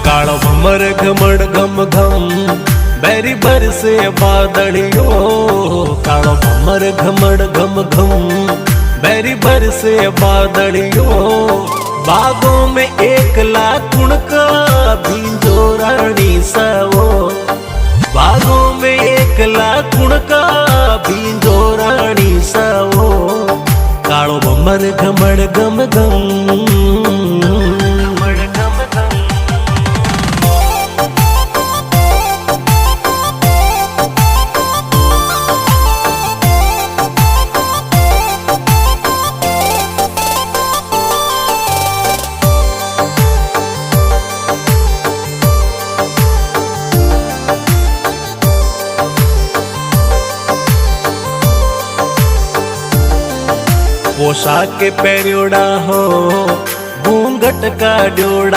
कालो भमर घमड़ घम घम बैरी बरसे बादलियों। कालो भमर घमड़ घम घम बैरी बरसे बादलियों। बागों में एकला कुणका भींजो रानी सावो। बागों में एकला कुणका भींजो रानी सावो। कालो भमर घमड़ घम घम। पोशाक के पेरियोड़ा हो घूंघट का ड्योड़ा।